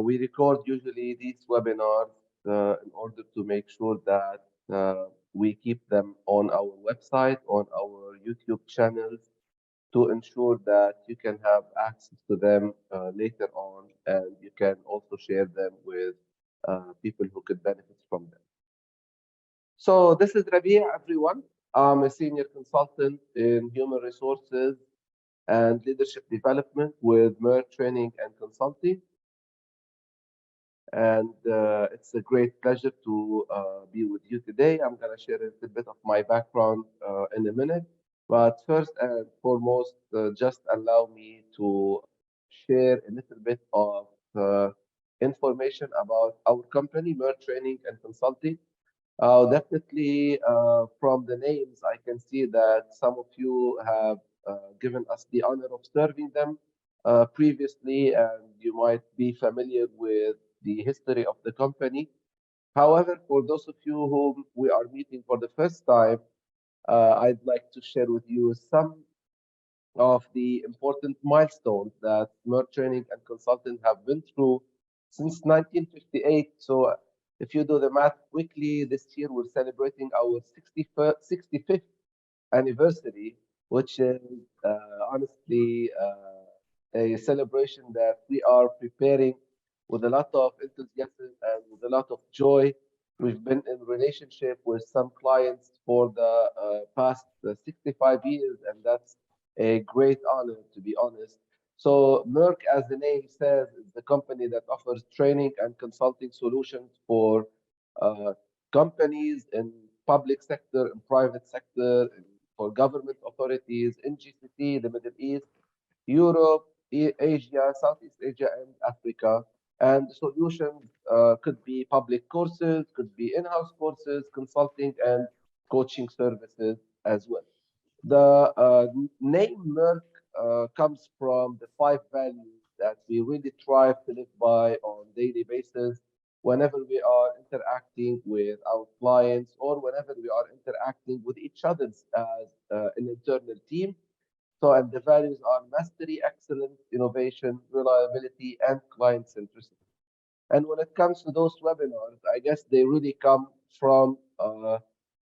We record usually these webinars in order to make sure that we keep them on our website, on our YouTube channels, to ensure that you can have access to them later on, and you can also share them with people who could benefit from them. So this is Rabia, everyone. I'm a senior consultant in human resources and leadership development with Meirc Training and Consulting. And it's a great pleasure to be with you today. I'm going to share a little bit of my background in a minute. But first and foremost, just allow me to share a little bit of information about our company, Meirc Training and Consulting. Definitely, from the names, I can see that some of you have given us the honor of serving them previously, and you might be familiar with the history of the company. However, for those of you whom we are meeting for the first time, I'd like to share with you some of the important milestones that Merck Training and Consultant have been through since 1958. So if you do the math quickly, this year we're celebrating our 65th anniversary, which is honestly a celebration that we are preparing with a lot of enthusiasm and with a lot of joy. We've been in relationship with some clients for the past 65 years, and that's a great honor, to be honest. So Merck, as the name says, is the company that offers training and consulting solutions for uh, companies in public sector, in private sector, for government authorities in GCC, the Middle East, Europe, Asia, Southeast Asia, and Africa. And the solutions could be public courses, could be in-house courses, consulting, and coaching services as well. The name Merck comes from the five values that we really strive to live by on daily basis whenever we are interacting with our clients or whenever we are interacting with each other as an internal team. So, and the values are mastery, excellence, innovation, reliability, and client centricity. And when it comes to those webinars, I guess they really come from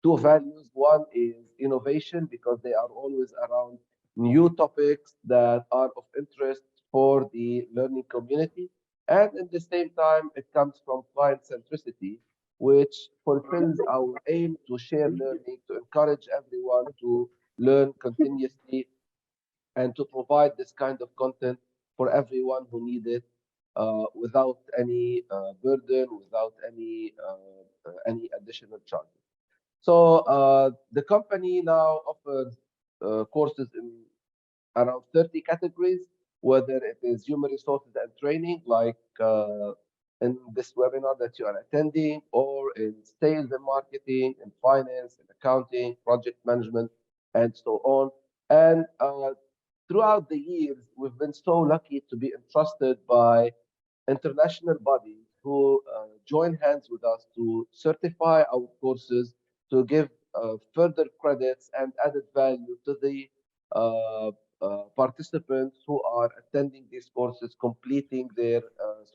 two values. One is innovation, because they are always around new topics that are of interest for the learning community. And at the same time, it comes from client centricity, which fulfills our aim to share learning, to encourage everyone to learn continuously, and to provide this kind of content for everyone who need it without any burden, without any additional charges. So the company now offers courses in around 30 categories, whether it is human resources and training, like in this webinar that you are attending, or in sales and marketing, in finance, in accounting, project management, and so on. And throughout the years, we've been so lucky to be entrusted by international bodies who join hands with us to certify our courses, to give further credits and added value to the participants who are attending these courses, completing their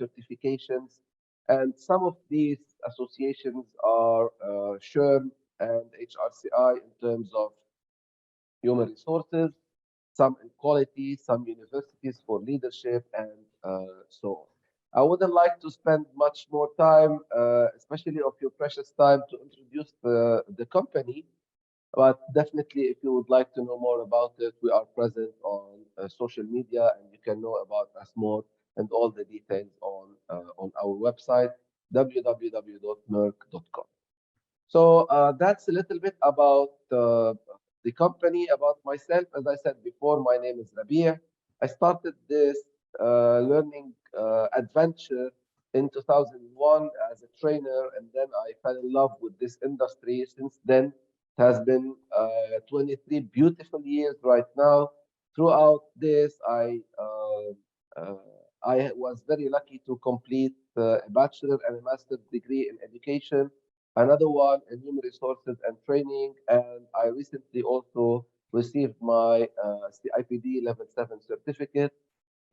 certifications. And some of these associations are SHRM and HRCI in terms of human resources, some in quality, some universities for leadership, and so on. I wouldn't like to spend much more time, especially of your precious time, to introduce the company. But definitely, if you would like to know more about it, we are present on social media, and you can know about us more and all the details on our website, www.merc.com. So that's a little bit about the company, about myself. As I said before, my name is Rabia. I started this learning adventure in 2001 as a trainer, and then I fell in love with this industry. Since then, it has been 23 beautiful years right now. Throughout this, uh, I was very lucky to complete a bachelor and a master's degree in education, another one in human resources and training, and I recently also received my CIPD level 7 certificate.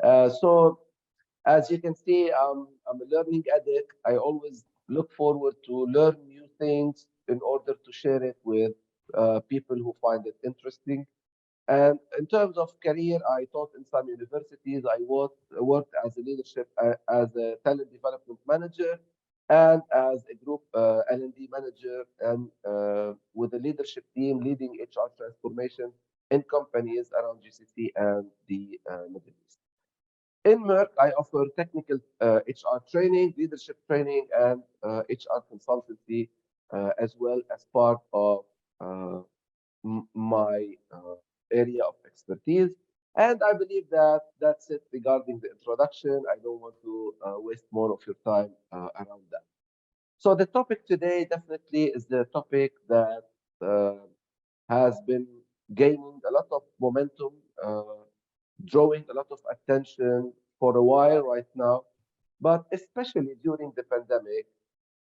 So As you can see, I'm a learning addict. I always look forward to learn new things in order to share it with people who find it interesting. And in terms of career, I taught in some universities. I worked as a leadership, as a talent development manager, and as a group L&D manager, and with a leadership team leading HR transformation in companies around GCC and the Middle East. In Merck, I offer technical HR training, leadership training, and HR consultancy, as well as part of uh, my area of expertise. And I believe that that's it regarding the introduction. I don't want to waste more of your time around that. So the topic today definitely is the topic that uh, has been gaining a lot of momentum, drawing a lot of attention for a while right now, but especially during the pandemic,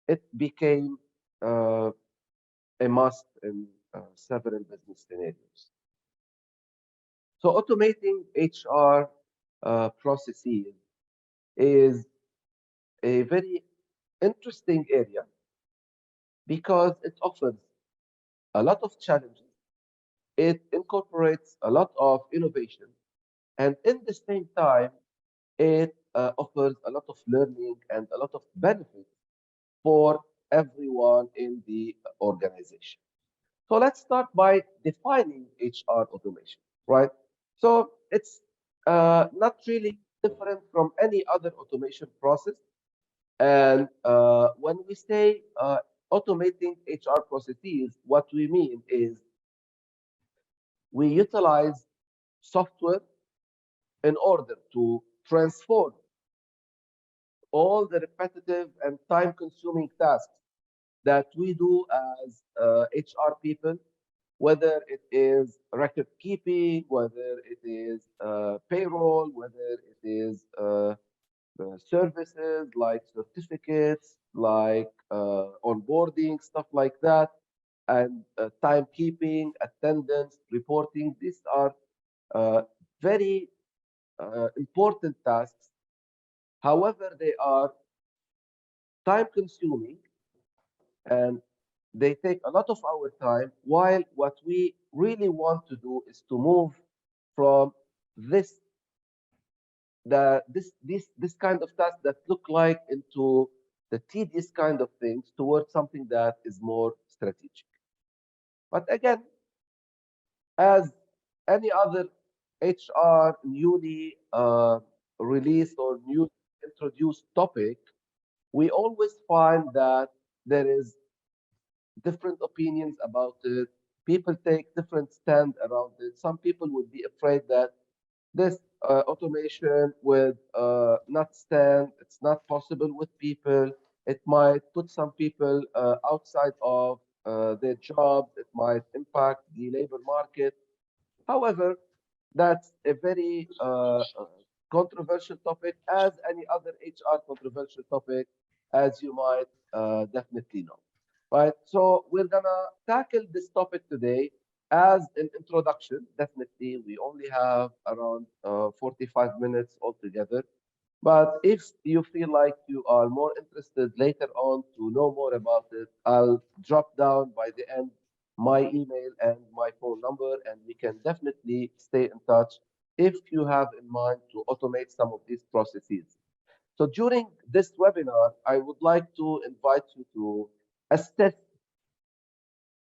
it became a must in several business scenarios. So automating HR processes is a very interesting area because it offers a lot of challenges. It incorporates a lot of innovation, and in the same time, it offers a lot of learning and a lot of benefits for everyone in the organization. So let's start by defining HR automation, right? So it's not really different from any other automation process. And when we say automating HR processes, what we mean is we utilize software in order to transform all the repetitive and time consuming tasks that we do as HR people, whether it is record keeping, whether it is payroll, whether it is services like certificates, like onboarding, stuff like that, and timekeeping, attendance, reporting. These are uh, very important tasks. However, they are time consuming and they take a lot of our time, while what we really want to do is to move from this this kind of task that look like into the tedious kind of things towards something that is more strategic. But again, as any other HR newly released or newly introduced topic, we always find that there is different opinions about it. People take different stand around it. Some people would be afraid that this automation would not stand. It's not possible with people. It might put some people outside of their jobs. It might impact the labor market. However, that's a very controversial topic, as any other HR controversial topic, as you might definitely know. Right? So we're gonna tackle this topic today as an introduction. Definitely, we only have around 45 minutes altogether. But if you feel like you are more interested later on to know more about it, I'll drop down by the end my email and my phone number, and we can definitely stay in touch if you have in mind to automate some of these processes. So during this webinar, I would like to invite you to assess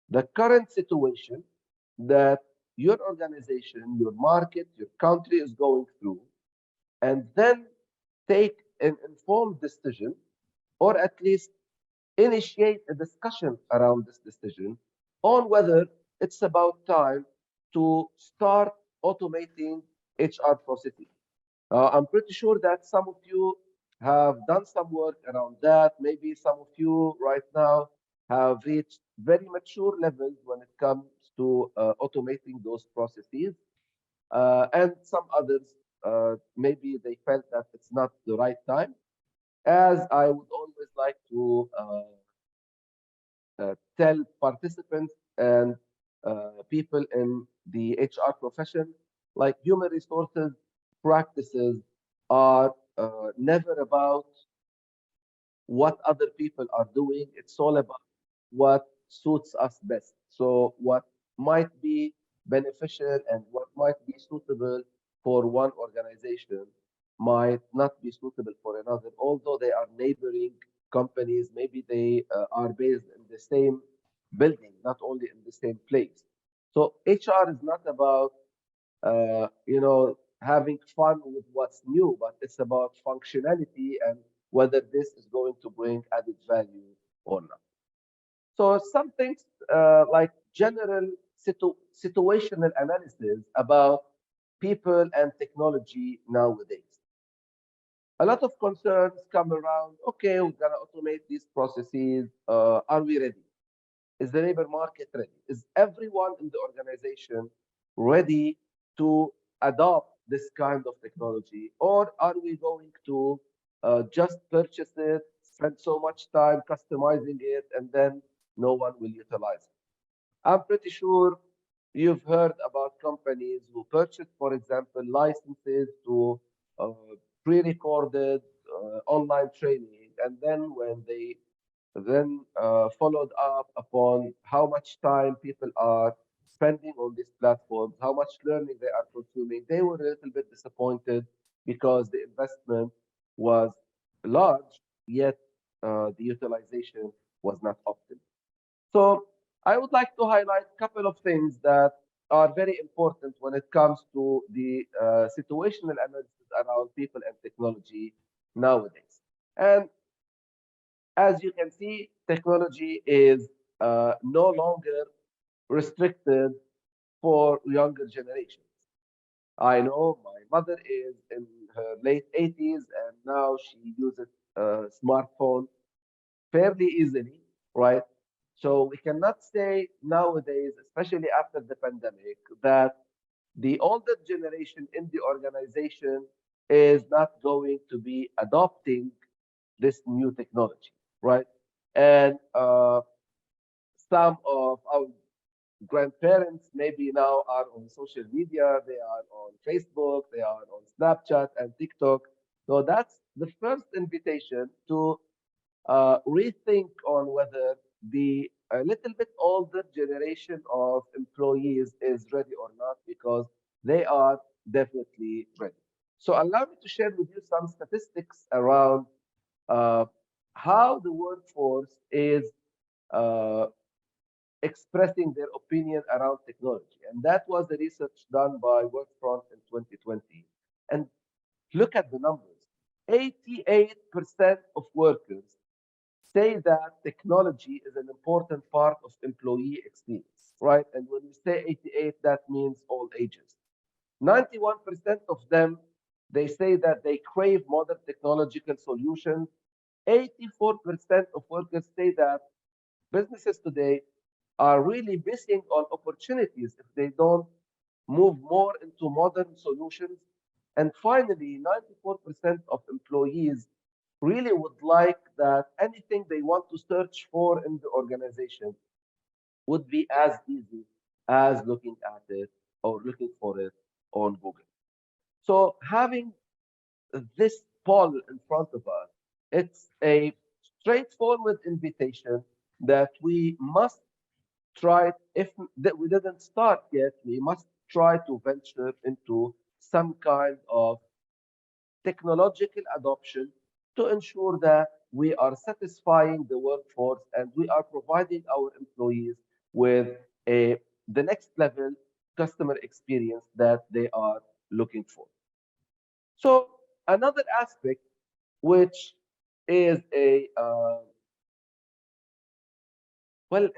the current situation that your organization, your market, your country is going through, and then take an informed decision, or at least initiate a discussion around this decision on whether it's about time to start automating HR processes. I'm pretty sure that some of you have done some work around that. Maybe some of you right now have reached very mature levels when it comes to automating those processes. And some others, maybe they felt that it's not the right time. As I would always like to tell participants and people in the HR profession, like human resources practices are never about what other people are doing. It's all about what suits us best. So, what might be beneficial and what might be suitable for one organization might not be suitable for another, although they are neighboring companies. Maybe they are based in the same building, not only in the same place. So, HR is not about having fun with what's new, but it's about functionality and whether this is going to bring added value or not. So some things like general situational analysis about people and technology nowadays. A lot of concerns come around. Okay, we're gonna automate these processes. Are we ready? Is the labor market ready? Is everyone in the organization ready to adopt this kind of technology? Or are we going to just purchase it, spend so much time customizing it, and then no one will utilize it? I'm pretty sure you've heard about companies who purchase, for example, licenses to uh, pre-recorded online training, and then when they then followed up upon how much time people are spending on these platforms, how much learning they are consuming, they were a little bit disappointed because the investment was large, yet the utilization was not optimal. So I would like to highlight a couple of things that are very important when it comes to the situational analysis around people and technology nowadays. And as you can see, technology is no longer restricted for younger generations. I know my mother is in her late 80s and now she uses a smartphone fairly easily, right? So we cannot say nowadays, especially after the pandemic, that the older generation in the organization is not going to be adopting this new technology, right? And some of our grandparents maybe now are on social media, they are on Facebook, they are on Snapchat and TikTok. So that's the first invitation to rethink on whether the a little bit older generation of employees is ready or not, because they are definitely ready. So allow me to share with you some statistics around uh, how the workforce is uh, expressing their opinion around technology. And that was the research done by Workfront in 2020. And look at the numbers. 88% of workers say that technology is an important part of employee experience, right? And when we say 88, that means all ages. 91% of them, they say that they crave modern technological solutions. 84% of workers say that businesses today are really missing on opportunities if they don't move more into modern solutions. And finally, 94% of employees really would like that anything they want to search for in the organization would be as easy as looking at it or looking for it on Google. So having this poll in front of us, it's a straightforward invitation that we must try, if that we didn't start yet, we must try to venture into some kind of technological adoption to ensure that we are satisfying the workforce and we are providing our employees with a the next level customer experience that they are looking for. So another aspect, which is a well,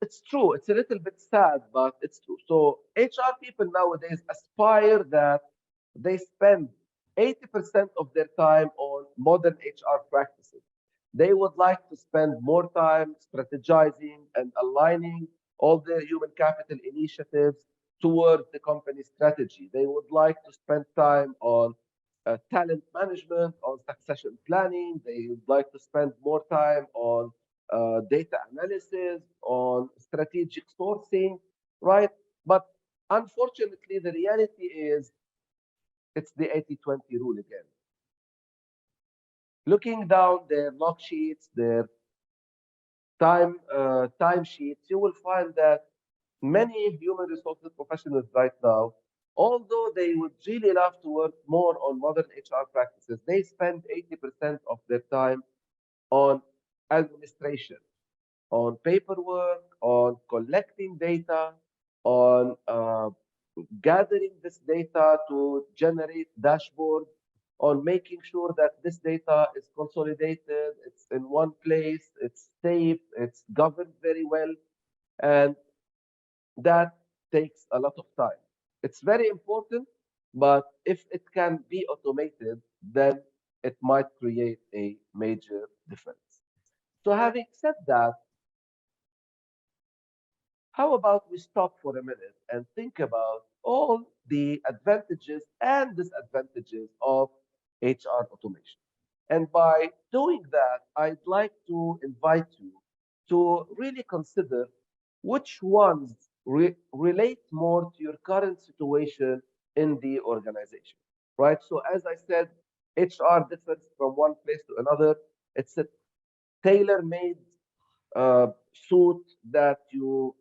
it's true. It's a little bit sad, but it's true. So HR people nowadays aspire that they spend 80% of their time on modern HR practices. They would like to spend more time strategizing and aligning all their human capital initiatives towards the company strategy. They would like to spend time on talent management, on succession planning. They would like to spend more time on data analysis, on strategic sourcing, right? But unfortunately, the reality is it's the 80-20 rule again. Looking down their log sheets, their time sheets, you will find that many human resources professionals right now, although they would really love to work more on modern HR practices, they spend 80% of their time on administration, on paperwork, on collecting data, on gathering this data to generate dashboards, on making sure that this data is consolidated, it's in one place, it's safe, it's governed very well, and that takes a lot of time. It's very important, but if it can be automated, then it might create a major difference. So having said that, how about we stop for a minute and think about all the advantages and disadvantages of HR automation? And by doing that, I'd like to invite you to really consider which ones relate more to your current situation in the organization, right? So, as I said, HR differs from one place to another. It's a tailor-made suit that you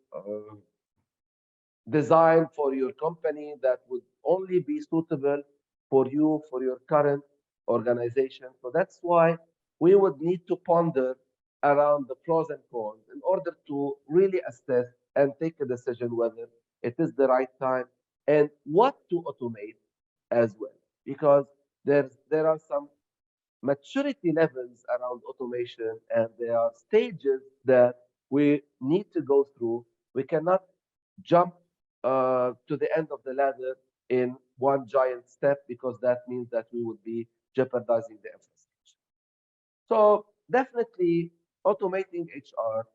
design for your company that would only be suitable for you, for your current organization. So that's why we would need to ponder around the pros and cons in order to really assess and take a decision whether it is the right time and what to automate as well. Because there are some maturity levels around automation, and there are stages that we need to go through. We cannot jump to the end of the ladder in one giant step because that means that we would be jeopardizing the infrastructure. So definitely automating HR,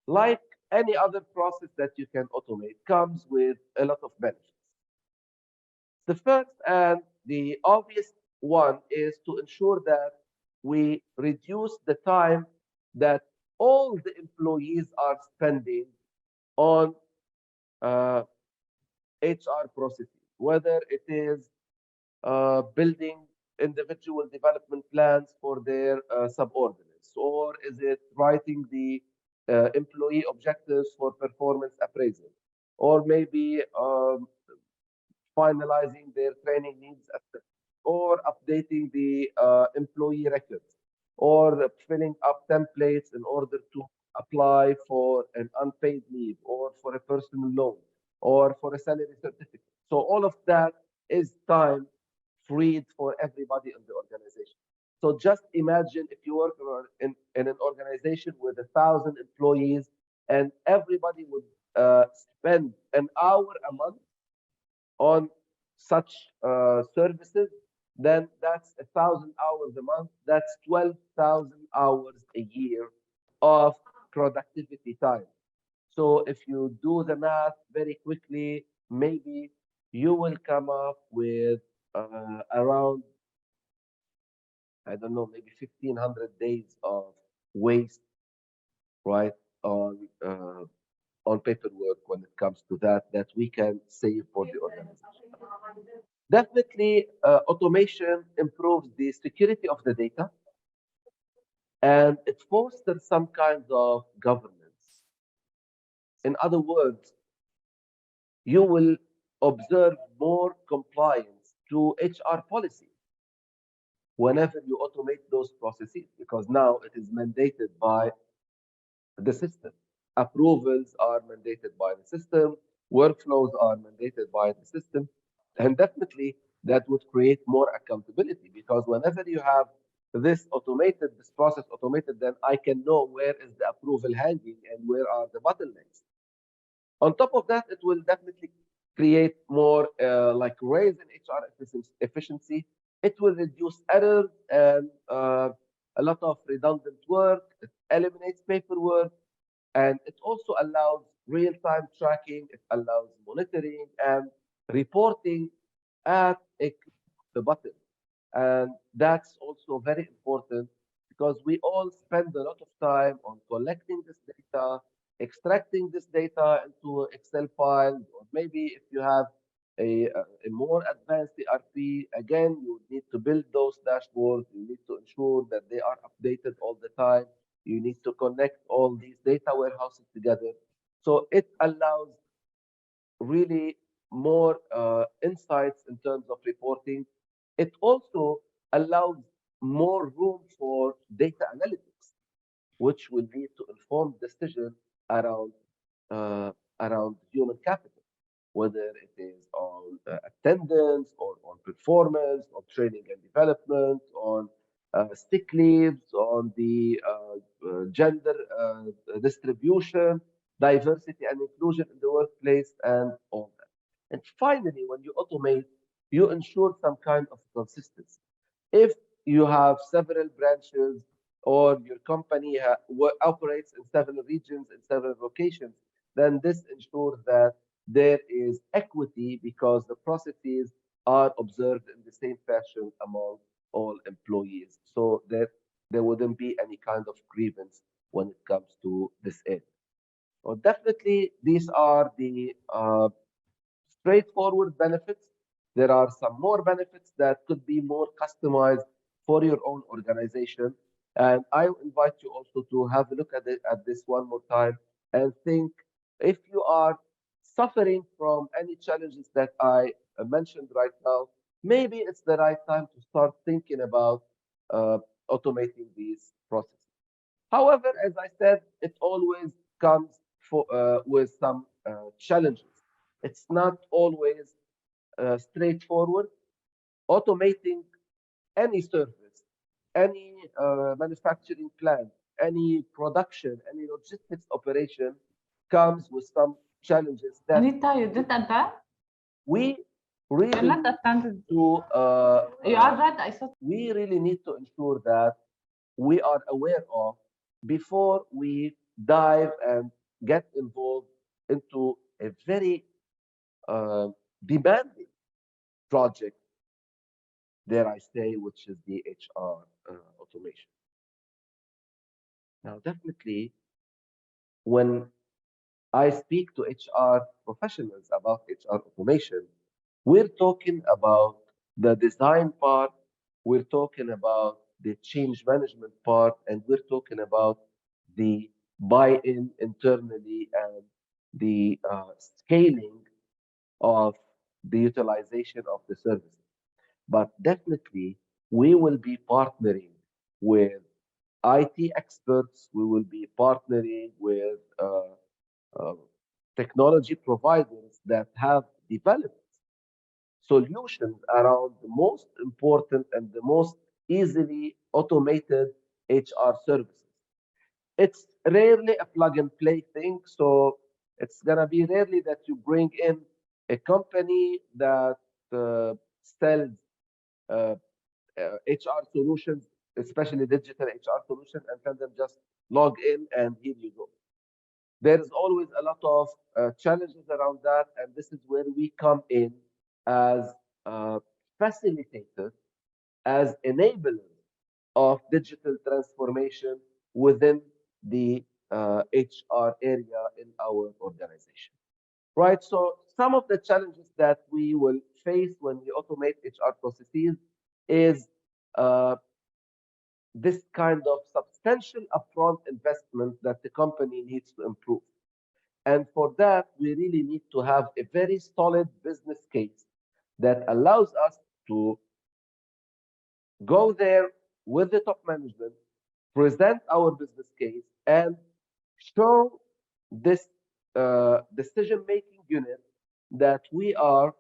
like any other process that you can automate, comes with a lot of benefits. The first and the obvious one is to ensure that we reduce the time that all the employees are spending on uh, HR processes, whether it is building individual development plans for their subordinates, or is it writing the employee objectives for performance appraisal, or maybe finalizing their training needs assessment, or updating the employee records, or filling up templates in order to apply for an unpaid leave, or for a personal loan, or for a salary certificate. So all of that is time freed for everybody in the organization. So just imagine if you work in an organization with 1,000 employees and everybody would spend an hour a month on such services, then that's 1,000 hours a month. That's 12,000 hours a year of productivity time. So if you do the math very quickly, maybe you will come up with around, I don't know, maybe 1,500 days of waste, right, on paperwork when it comes to that we can save for the organization. Definitely, automation improves the security of the data and it fosters some kind of governance. In other words, you will observe more compliance to HR policy whenever you automate those processes because now it is mandated by the system. Approvals are mandated by the system, workflows are mandated by the system, and definitely that would create more accountability because whenever you have this process automated, then I can know where is the approval hanging and where are the bottlenecks. On top of that, it will definitely create more like raise in HR efficiency. It will reduce errors and a lot of redundant work. It eliminates paperwork and it also allows real-time tracking. It allows monitoring and reporting at a click of the button. And that's also very important because we all spend a lot of time on collecting this data, extracting this data into Excel files, or maybe if you have a more advanced ERP, again, you need to build those dashboards. You need to ensure that they are updated all the time. You need to connect all these data warehouses together. So it allows really more insights in terms of reporting. It also allows more room for data analytics, which will lead to informed decision around around human capital, whether it is on attendance or on performance, on training and development, on sick leaves, on the gender distribution, diversity and inclusion in the workplace, and all that. And finally, when you automate, you ensure some kind of consistency. If you have several branches or your company operates in several regions, in several locations, then this ensures that there is equity because the processes are observed in the same fashion among all employees. So that there wouldn't be any kind of grievance when it comes to this area. So definitely, these are the straightforward benefits. There are some more benefits that could be more customized for your own organization. And I invite you also to have a look at this one more time and think if you are suffering from any challenges that I mentioned right now, maybe it's the right time to start thinking about uh, automating these processes. However, as I said, it always comes with some challenges. It's not always straightforward. Automating any service, any manufacturing plant, any production, any logistics operation comes with some challenges that Anita, you didn't attend? we You're really not need attended. to You are right. I saw. we really need to ensure that we are aware of before we dive and get involved into a very uh, demanding project, dare I say, which is the HR automation. Now, definitely, when I speak to HR professionals about HR automation, we're talking about the design part, we're talking about the change management part, and we're talking about the buy-in internally and the scaling of the utilization of the services. But definitely, we will be partnering with IT experts, we will be partnering with uh, technology providers that have developed solutions around the most important and the most easily automated HR services. It's rarely a plug and play thing. So it's going to be rarely that you bring in a company that sells uh, HR solutions, especially digital HR solutions, and tell them just log in and here you go. There is always a lot of challenges around that, and this is where we come in as facilitators, as enablers of digital transformation within the HR area in our organization. Right. So some of the challenges that we will face when we automate HR processes is uh, this kind of substantial upfront investment that the company needs to improve. And for that, we really need to have a very solid business case that allows us to go there with the top management, present our business case, and show this decision-making unit that we are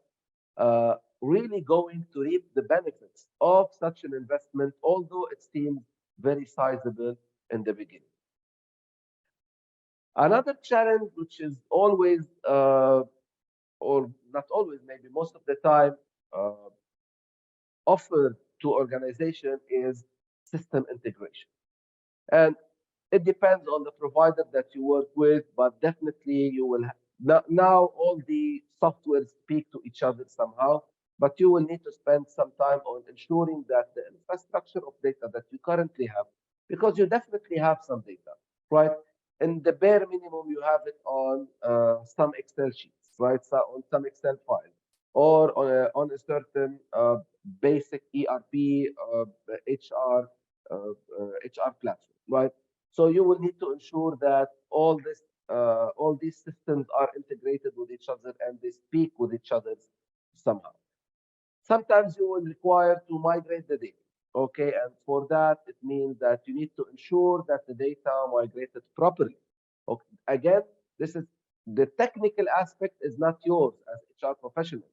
really going to reap the benefits of such an investment, although it seems very sizable in the beginning. Another challenge, which is always, or not always, maybe most of the time, uh, offered to organization is system integration. And it depends on the provider that you work with, but definitely you will now all the softwares speak to each other somehow, but you will need to spend some time on ensuring that the infrastructure of data that you currently have, because you definitely have some data, right? In the bare minimum, you have it on some Excel sheets, right? So on some Excel files, or on a certain basic ERP, HR HR platform, right? So you will need to ensure that all these systems are integrated with each other and they speak with each other somehow. Sometimes you will require to migrate the data. Okay, and for that, it means that you need to ensure that the data migrated properly. Okay. Again, this is the technical aspect is not yours as HR professional,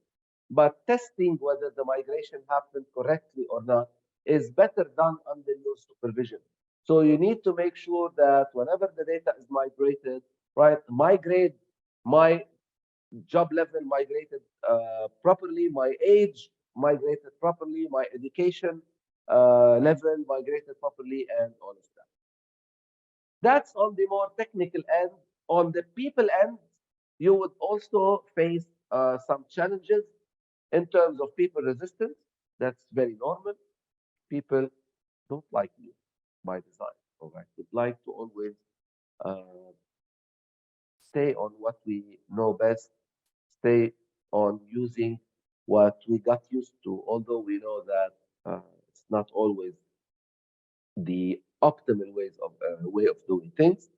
but testing whether the migration happened correctly or not is better done under your supervision. So you need to make sure that whenever the data is migrated, right, migrate my job level migrated properly, my age migrated properly, my education level migrated properly, and all of that. That's on the more technical end. On the people end, you would also face some challenges in terms of people resistance. That's very normal. People don't like you by design. All right, would like to always uh, stay on what we know best, stay on using what we got used to, although we know that it's not always the optimal way of doing things.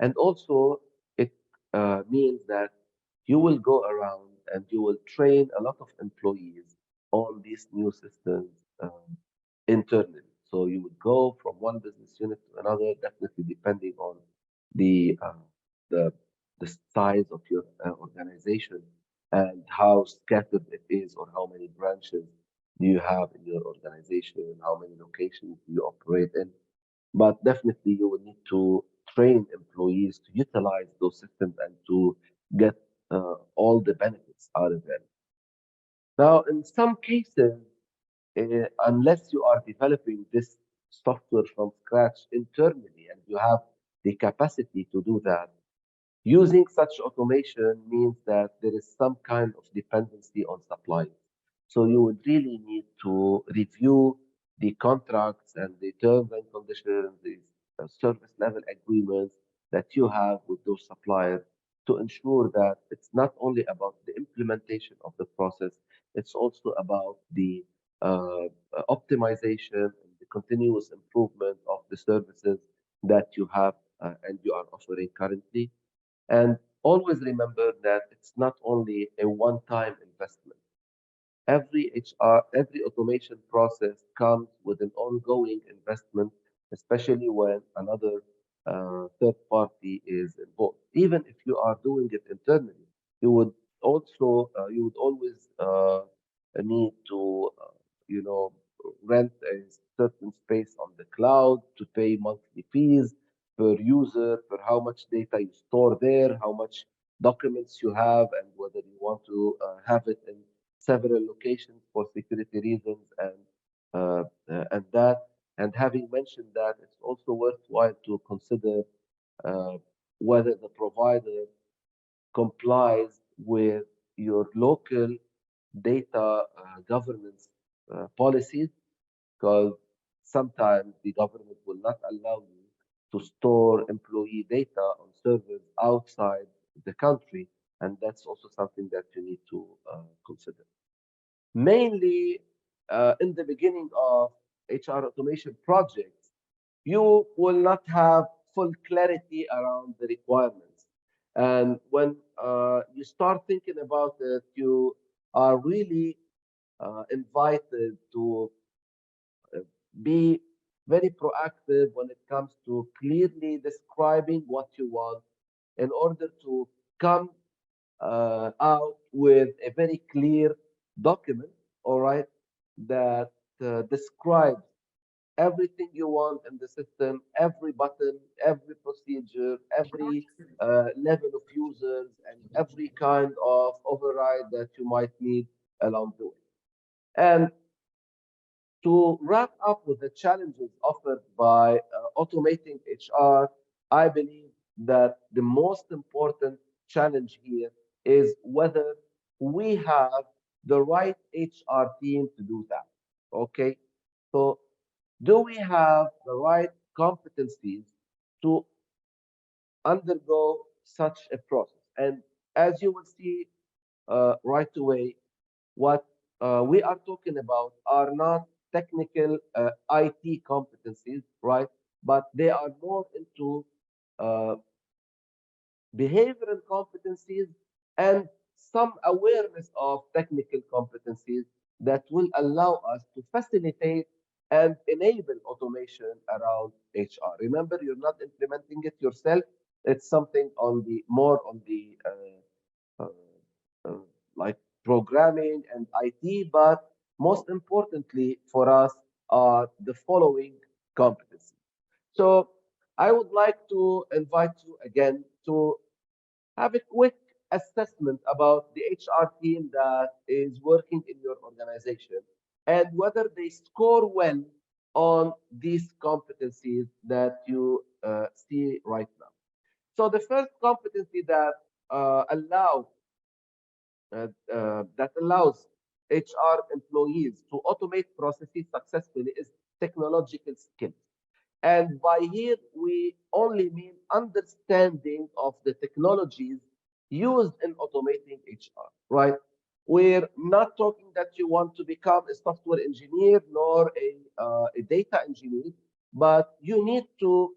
And also, it means that you will go around and you will train a lot of employees on these new systems internally. So you would go from one business unit to another, definitely depending on the uh, the the size of your organization and how scattered it is, or how many branches do you have in your organization, how many locations do you operate in. But definitely, you will need to train employees to utilize those systems and to get all the benefits out of them. Now, in some cases, unless you are developing this software from scratch internally and you have the capacity to do that, using such automation means that there is some kind of dependency on supply. So you would really need to review the contracts and the terms and conditions, the service level agreements that you have with those suppliers to ensure that it's not only about the implementation of the process, it's also about the optimization and the continuous improvement of the services that you have and you are offering currently. And always remember that it's not only a one-time investment. Every every automation process comes with an ongoing investment, especially when another third party is involved. Even if you are doing it internally, you would you would always need to, you know, rent a certain space on the cloud to pay monthly fees per user, per how much data you store there, how much documents you have, and whether you want to have it in several locations for security reasons and that. And having mentioned that, it's also worthwhile to consider uh, whether the provider complies with your local data governance policies, because sometimes the government will not allow you to store employee data on servers outside the country, and that's also something that you need to consider. Mainly in the beginning of HR automation projects, you will not have full clarity around the requirements. And when you start thinking about it, you are really invited to be very proactive when it comes to clearly describing what you want in order to come out with a very clear document, all right, that describes everything you want in the system, every button, every procedure, every level of users, and every kind of override that you might need along the way. And to wrap up with the challenges offered by automating HR, I believe that the most important challenge here is whether we have the right HR team to do that. Okay, so do we have the right competencies to undergo such a process? And as you will see right away, what we are talking about are not technical IT competencies, right? But they are more into uh, behavioral competencies and some awareness of technical competencies that will allow us to facilitate and enable automation around HR. Remember, you're not implementing it yourself. It's something on the more on the uh, uh, like programming and IT, but most importantly for us are the following competencies. So I would like to invite you again to have a quick assessment about the HR team that is working in your organization and whether they score well on these competencies that you see right now. So the first competency that that allows HR employees to automate processes successfully is technological skills. And by here, we only mean understanding of the technologies used in automating HR, right? We're not talking that you want to become a software engineer nor a data engineer, but you need to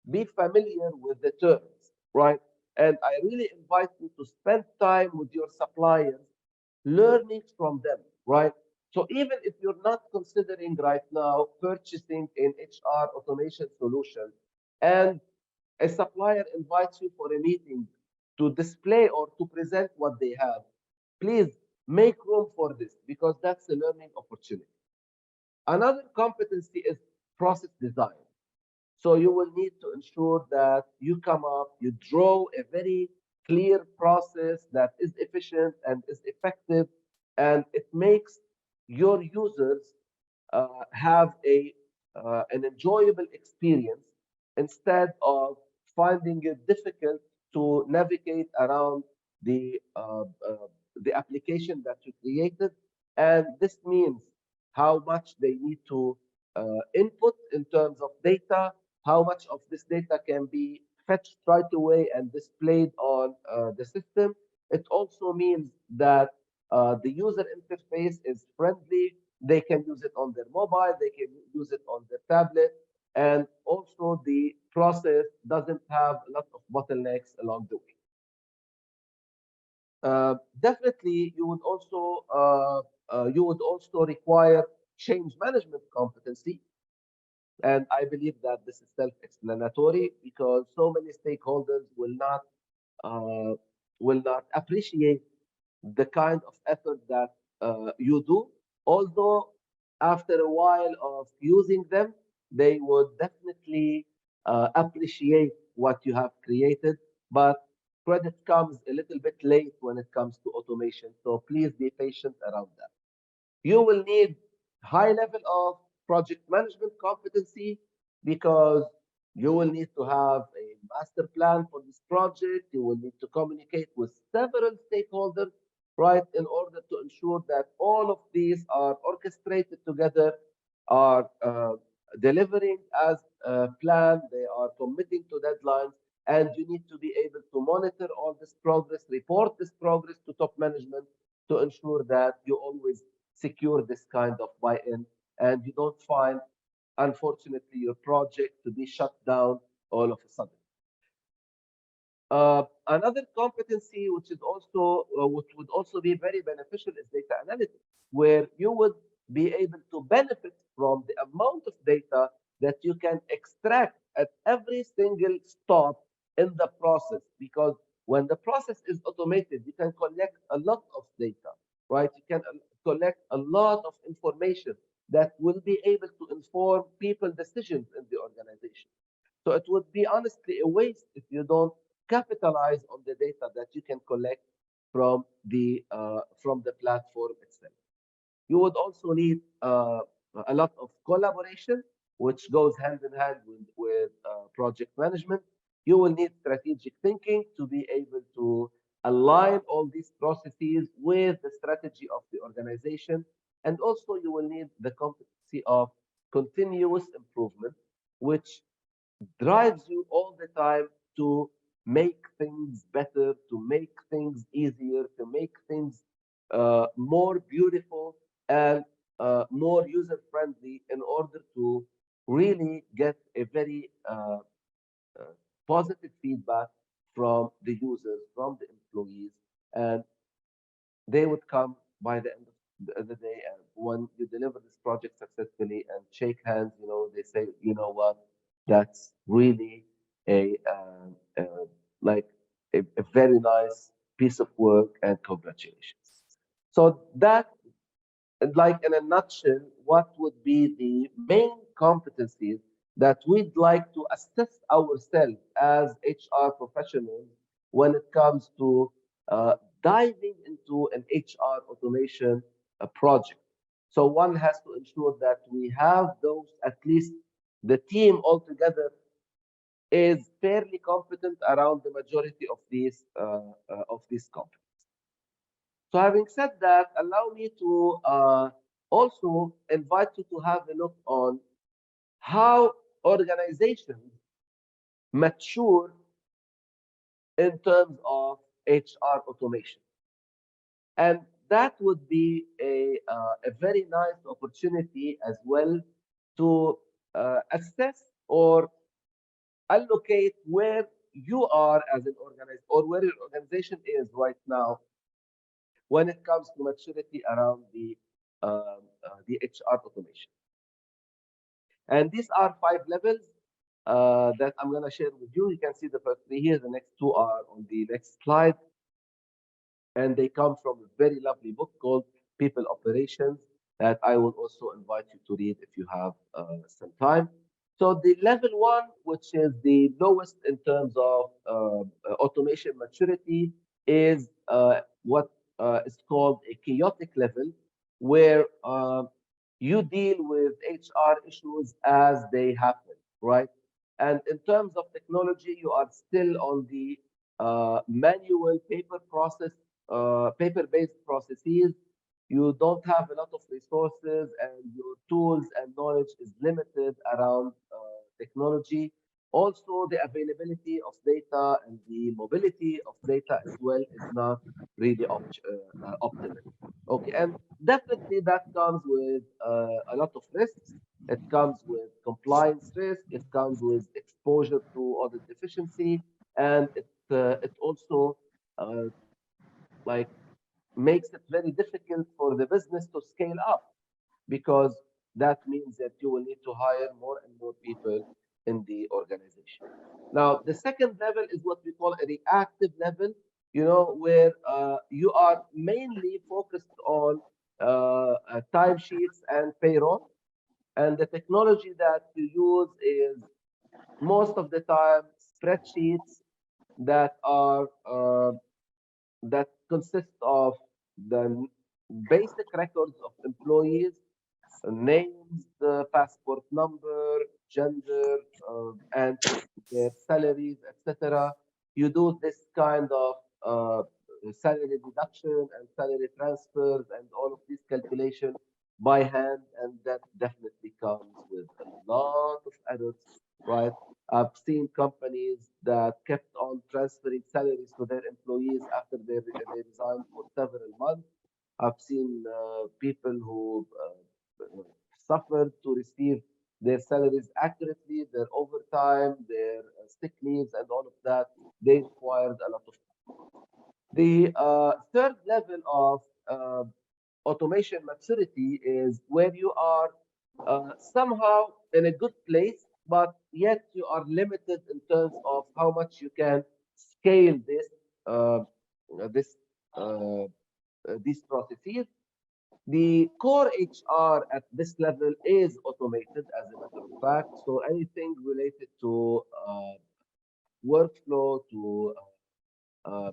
be familiar with the terms, right? And I really invite you to spend time with your suppliers, learning from them, right? So even if you're not considering right now purchasing an HR automation solution and a supplier invites you for a meeting to display or to present what they have, please make room for this because that's a learning opportunity. Another competency is process design. So you will need to ensure that you come up, you draw a very clear process that is efficient and is effective, and it makes your users have an enjoyable experience instead of finding it difficult to navigate around the application that you created. And this means how much they need to input in terms of data, how much of this data can be fetched right away and displayed on the system. It also means that the user interface is friendly. They can use it on their mobile, they can use it on their tablet, and also the process doesn't have a lot of bottlenecks along the way. Definitely, you would also require change management competency. And I believe that this is self-explanatory because so many stakeholders uh, will not appreciate the kind of effort that you do. Although after a while of using them, they would definitely appreciate what you have created. But credit comes a little bit late when it comes to automation. So please be patient around that. You will need high level of project management competency because you will need to have a master plan for this project. You will need to communicate with several stakeholders, right, in order to ensure that all of these are orchestrated together, are delivering as planned, they are committing to deadlines, and you need to be able to monitor all this progress, report this progress to top management to ensure that you always secure this kind of buy-in and you don't find, unfortunately, your project to be shut down all of a sudden. Another competency which would also be very beneficial is data analytics, where you would be able to benefit from the amount of data that you can extract at every single stop in the process. Because when the process is automated, you can collect a lot of data, right? You can collect a lot of information that will be able to inform people decisions in the organization. So it would be honestly a waste if you don't capitalize on the data that you can collect from the platform itself. You would also need a lot of collaboration, which goes hand in hand with project management. You will need strategic thinking to be able to align all these processes with the strategy of the organization. And also, you will need the competency of continuous improvement, which drives you all the time to make things better, to make things easier, to make things more beautiful. And more user friendly in order to really get a very uh, positive feedback from the users, from the employees, and they would come by the end of the day. And when you deliver this project successfully and shake hands, they say, you know what, that's really a like a very nice piece of work, and congratulations. So that, like in a nutshell, what would be the main competencies that we'd like to assess ourselves as HR professionals when it comes to diving into an HR automation project. So one has to ensure that we have those, at least the team altogether is fairly competent around the majority of these companies. So having said that, allow me to also invite you to have a look on how organizations mature in terms of HR automation. And that would be a very nice opportunity as well to assess or allocate where you are as an organization, or where your organization is right now when it comes to maturity around the HR automation. And these are 5 levels that I'm going to share with you. You can see the first 3 here. The next 2 are on the next slide, and they come from a very lovely book called People Operations that I will also invite you to read if you have some time. So the level 1, which is the lowest in terms of automation maturity, is what is called a chaotic level, where you deal with HR issues as they happen, right? And in terms of technology, you are still on the manual paper-based processes. You don't have a lot of resources, and your tools and knowledge is limited around technology. Also, the availability of data and the mobility of data as well is not really optimal. Okay, and definitely that comes with a lot of risks. It comes with compliance risk. It comes with exposure to audit deficiency, and it also uh, like makes it very difficult for the business to scale up, because that means that you will need to hire more and more people in the organization. Now, the second level is what we call a reactive level, where you are mainly focused on timesheets and payroll. And the technology that you use is most of the time spreadsheets that are that consist of the basic records of employees, names, the passport number, gender, and their salaries, etc. You do this kind of salary deduction and salary transfers and all of these calculations by hand, and that definitely comes with a lot of errors, right? I've seen companies that kept on transferring salaries to their employees after they resigned for several months. I've seen people who suffered to receive their salaries accurately, their overtime, their sick leaves, and all of that. They required a lot of time. The third level of automation maturity is where you are somehow in a good place, but yet you are limited in terms of how much you can scale uh, this uh, these processes. The core HR at this level is automated, as a matter of fact. So anything related to workflow, to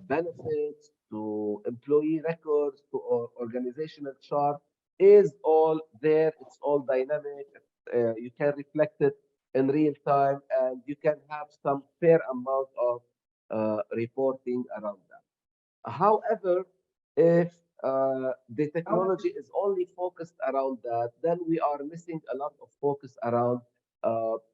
benefits, to employee records, to organizational chart is all there. It's all dynamic. You can reflect it in real time, and you can have some fair amount of reporting around that. However, if the technology is only focused around that, then we are missing a lot of focus around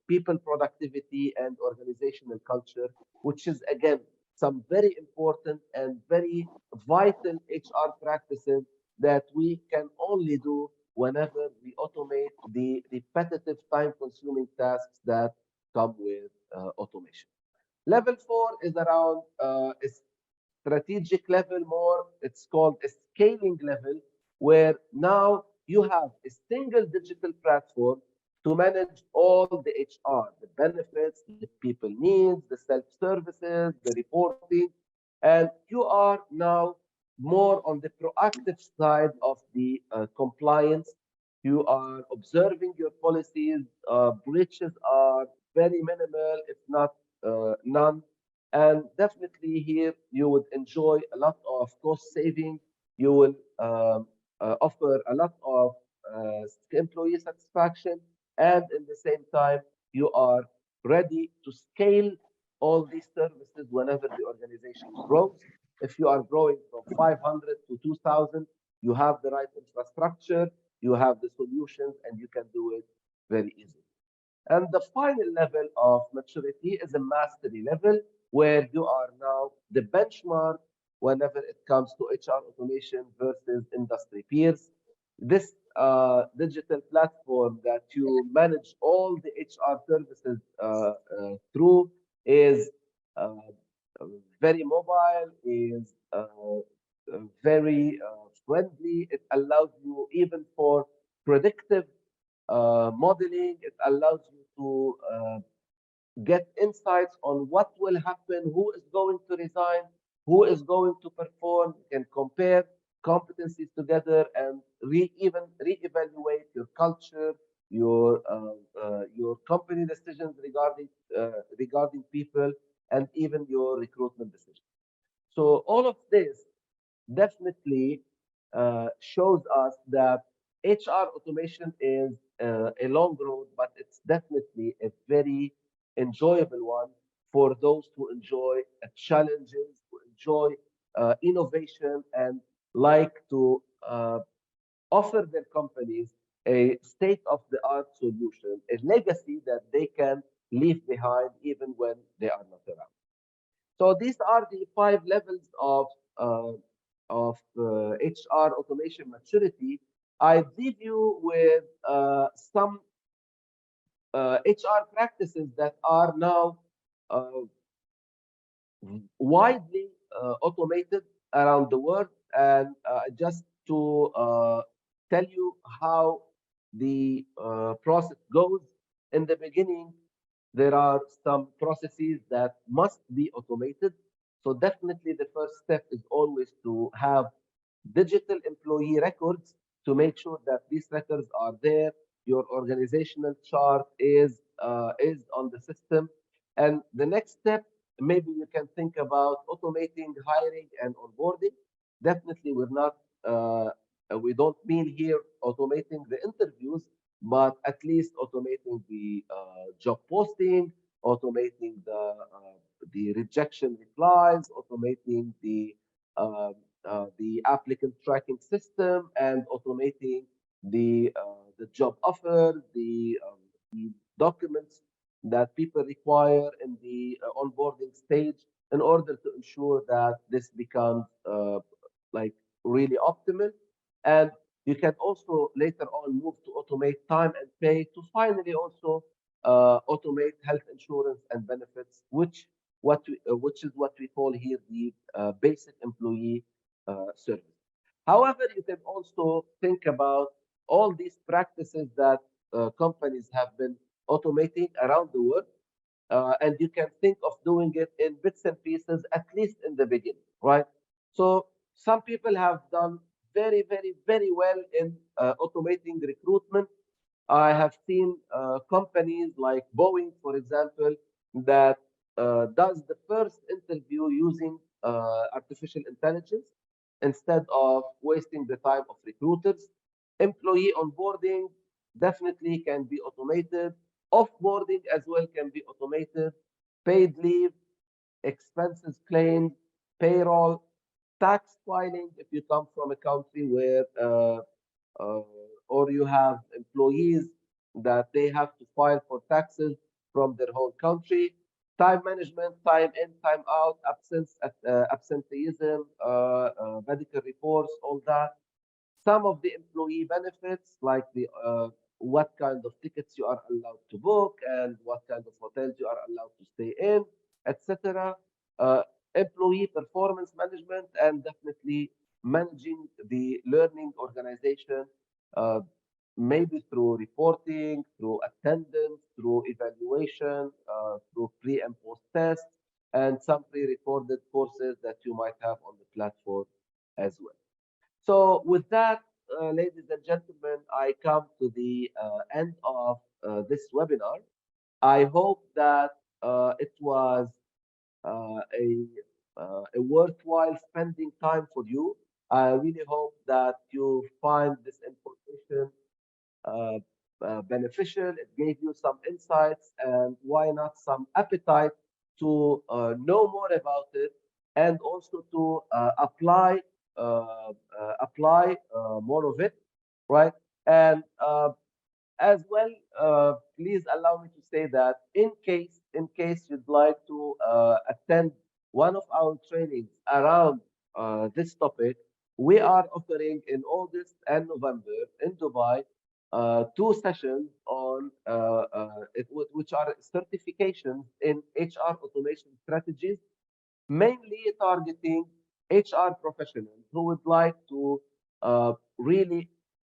people productivity and organizational culture, which is, again, some very important and very vital HR practices that we can only do whenever we automate the repetitive time-consuming tasks that come with automation. Level four is around a strategic level more. It's called a scaling level, where now you have a single digital platform to manage all the HR, the benefits, the people needs, the self-services, the reporting, and you are now more on the proactive side of the compliance. You are observing your policies. Breaches are very minimal, if not none. And definitely here you would enjoy a lot of cost saving. You will offer a lot of employee satisfaction, and in the same time, you are ready to scale all these services whenever the organization grows. If you are growing from 500 to 2,000, you have the right infrastructure, you have the solutions, and you can do it very easily. And the final level of maturity is a mastery level, where you are now the benchmark whenever it comes to HR automation versus industry peers. This digital platform that you manage all the HR services through is uh, very mobile, is very friendly. It allows you even for predictive modeling. It allows you to get insights on what will happen, who is going to resign, who is going to perform. You can compare competencies together and even reevaluate your culture, your company decisions regarding people, and even your recruitment decisions. So all of this definitely shows us that HR automation is a long road, but it's definitely a very enjoyable one for those who enjoy challenges, who enjoy innovation, and like to offer their companies a state-of-the-art solution, a legacy that they can leave behind even when they are not around. So these are the five levels uh, of HR automation maturity. I leave you with some HR practices that are now uh, widely automated around the world, and just to tell you how the process goes. In the beginning, there are some processes that must be automated. So definitely the first step is always to have digital employee records to make sure that these records are there. Your organizational chart is on the system. And the next step, maybe you can think about automating hiring and onboarding. Definitely, we don't mean here automating the interviews, but at least automating the job posting, automating the rejection replies, automating the applicant tracking system, and automating the job offer, the documents that people require in the onboarding stage, in order to ensure that this becomes like really optimal. And you can also later on move to automate time and pay, to finally also automate health insurance and benefits, which is what we call here the basic employee service. However, you can also think about all these practices that companies have been automating around the world, and you can think of doing it in bits and pieces, at least in the beginning, right? So some people have done very, very, very well in automating recruitment. I have seen companies like Boeing, for example, that does the first interview using artificial intelligence instead of wasting the time of recruiters. Employee onboarding definitely can be automated. Offboarding as well can be automated. Paid leave, expenses claimed, payroll, tax filing if you come from a country where uh, or you have employees that they have to file for taxes from their home country. Time management, time in, time out, absenteeism, medical reports, all that. some of the employee benefits, like the what kind of tickets you are allowed to book and what kind of hotels you are allowed to stay in, etc. Uh, Employee performance management, and definitely managing the learning organization, uh, maybe through reporting, through attendance, through evaluation, through pre and post tests, and some pre-recorded courses that you might have on the platform as well. So with that, ladies and gentlemen, I come to the end of this webinar. I hope that it was a worthwhile spending time for you. I really hope that you find this information uh, beneficial. It gave you some insights and why not some appetite to know more about it and also to apply more of it, right? And as well, please allow me to say that in case you'd like to attend one of our trainings around this topic, we are offering in August and November in Dubai two sessions on which are certifications in HR automation strategies, mainly targeting HR professionals who would like to really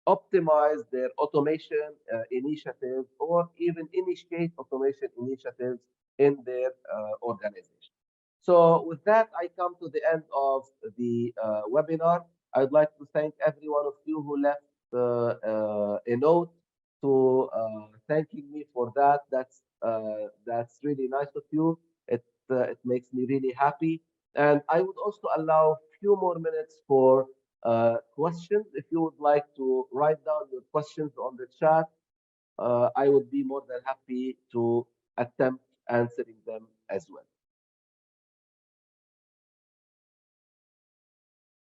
optimize their automation initiatives or even initiate automation initiatives in their organization. So with that, I come to the end of the webinar. I'd like to thank every one of you who left a note to thanking me for that. That's really nice of you. It makes me really happy. And I would also allow a few more minutes for questions. If you would like to write down your questions on the chat, I would be more than happy to attempt answering them as well.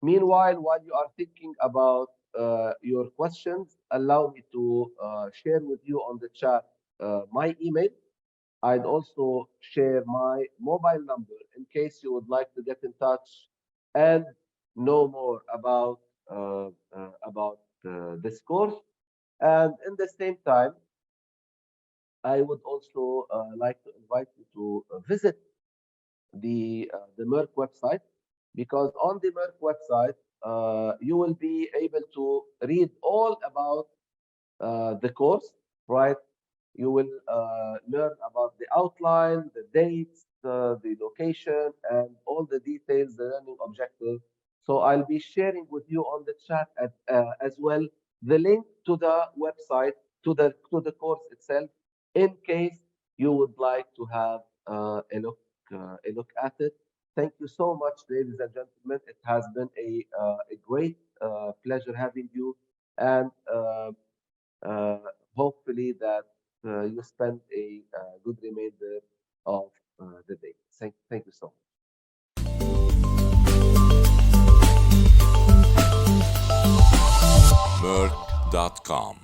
Meanwhile, while you are thinking about your questions, allow me to share with you on the chat my email. I'd also share my mobile number in case you would like to get in touch and know more about this course. And in the same time, I would also like to invite you to visit the Meirc website, because on the Meirc website you will be able to read all about the course, right? You will learn about the outline, the dates, the location, and all the details, the learning objective. So I'll be sharing with you on the chat as well the link to the website, to the course itself, in case you would like to have a look at it. Thank you so much, ladies and gentlemen. It has been a great pleasure having you, and uh, hopefully that you spend a good remainder of the day. Thank you so much. Meirc.com